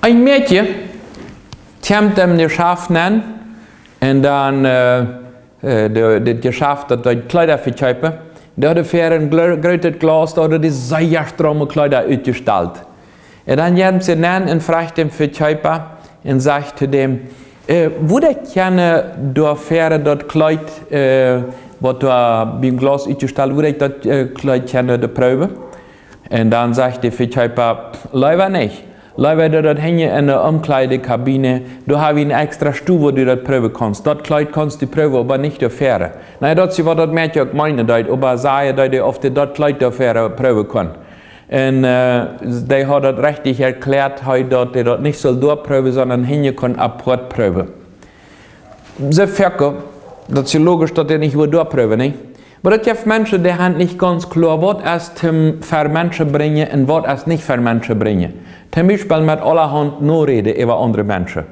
Ein Mädchen kommt dem Geschäft an und dann das Geschäft, das die Kleider verkaufen, da hat er ein großes Glas, da hat er die sehr stramme Kleider ausgestellt. Und dann gehen sie an und fragt den Verkäufer und sagt zu dem, würde ich gerne das Kleid, was da beim Glas ausgestellt würde ich das Kleid gerne proben? Und dann sagt der Verkäufer, leider nicht. Leider dort hängen in der Umkleidekabine, da habe ich einen extra Stuhl, wo du das proben kannst. Das Kleid kannst du proben, aber nicht der Fähre. Nein, das ist, was das Mädchen auch meinen, aber sagen, dass du auf das Kleid der Fähre proben kannst. Und die hat das richtig erklärt, dass die das nicht so durchproben, sondern hängen kann apart proben. So fertig, das ist logisch, dass die nicht durchproben, nicht? Aber es gibt Menschen, die haben nicht ganz klar, was es für Menschen bringen und was es nicht für Menschen bringen. Zum Beispiel mit allerhand Nur-Reden über andere Menschen.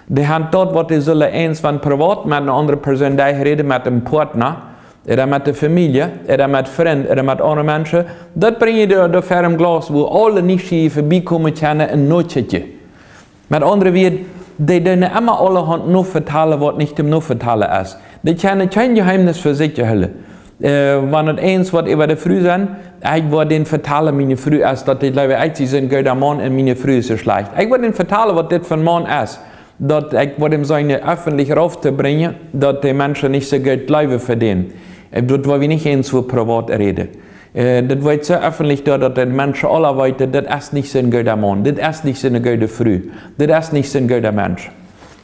Die haben dort, was die sollen eins von privat mit einer anderen Person reden, mit dem Partner, oder mit der Familie, oder mit Freunden, oder mit anderen Menschen. Das bringen die für ein Glas, wo alle nicht vorbeikommen können, ein Notchen. Mit anderen Worten, die können immer allerhand nur vertellen, was nicht im Nur vertellen ist. Die können kein Geheimnis für sich halten. Wenn es eins wird über die Früh sind, ich würde den vertellen, meine Früh ist, dass die Leute eigentlich sind, geht der Mann und meine Früh ist so schlecht. Ich würde den vertellen, was das für ein Mann ist. Dass ich würde ihm sagen, öffentlich raufzubringen, dass die Menschen nicht so gut Leben verdienen. Das will ich nicht eins für privat reden. Das wird so öffentlich, dass die Menschen alle weiten, das ist nicht so ein guter Mann, das ist nicht so eine gute Früh, das ist nicht so ein guter Mensch.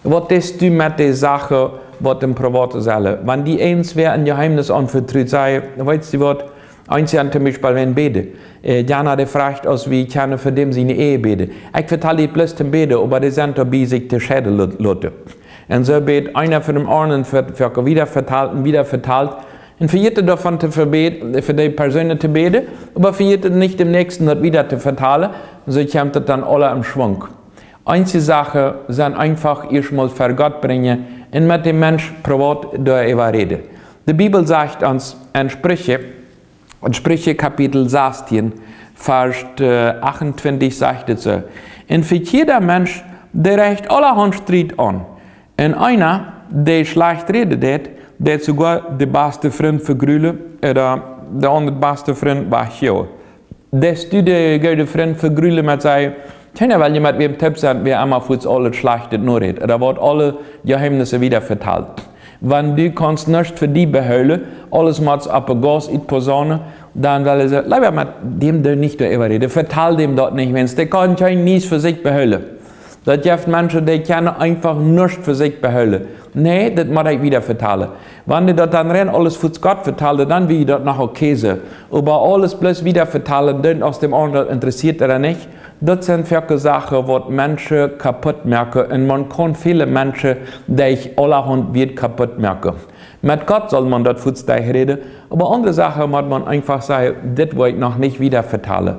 Was ist du mit der Sache, was im Privaten sagen? Wenn die eins wer ein Geheimnis anvertraut sei, weißt du was? Eins ja zum Beispiel, wenn bete. Jana, der fragt uns, wie kann für dem seine Ehe bete. Ich verteile die bloß zum Beten, aber die sind dabei, sich die Schädel lotte. Und so bet einer von dem anderen wieder verteilt. Und für jeden davon für die Person zu beten, aber für jeden nicht dem nächsten das wieder zu verteilen. Und so kommt das dann alle im Schwung. Einzige Sache sind einfach erstmal für Gott bringen und mit dem Mensch privat darüber reden. Die Bibel sagt uns in Sprüche Kapitel 16, Vers 28 sagt es so, und für jeder Mensch, der recht allerhand Streit an, und einer, der schlecht redet, der sogar der beste Freund vergrülen, oder der andere beste Freund war hier. Dass du der gute Freund vergrülen mit sei, weil jemand wie im Tipp sagt, wir einmal für uns alle Schlechtes nur redet. Oder wird alle Geheimnisse wieder verteilt. Wenn du kannst nicht für die behüllen, alles macht ab und Gas in die Person, dann will er sagen, lieber mit dem du nicht darüber reden. Verteil dem dort nicht, wenn es der kann kein nichts für sich behüllen. Das gibt Menschen, die können einfach nichts für sich behüllen. Nee, das muss ich wieder verteilen. Wenn die das dann rein alles für Gott verteilen, dann will ich das nachher Käse. Aber alles bloß wieder verteilen, dann aus dem anderen interessiert oder nicht. Das sind viele Sachen, die Menschen kaputt machen. Und man kann viele Menschen, die ich allerhand wird kaputt machen. Mit Gott soll man das für sich reden. Aber andere Sachen muss man einfach sagen, das will ich noch nicht wieder verteilen.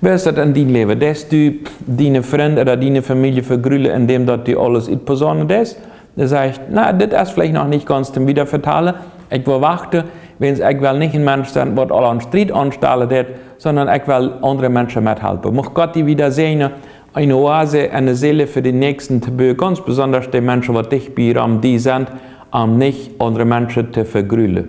Wie ist das in deinem Leben? Dass du deine Freunde oder deine Familie vergrülen, indem du alles in Personen ist? Du sagst, na, das ist vielleicht noch nicht ganz zum Wiederverteilen. Ich will warten, wenn ich will nicht ein Mensch sein, der alle an Streit anstellen wird, sondern ich will andere Menschen mithelfen. Mag Gott die wieder sehen, eine Oase, eine Seele für die Nächsten zu bauen, ganz besonders die Menschen, die dich bei die sind, nicht andere Menschen zu vergrülen.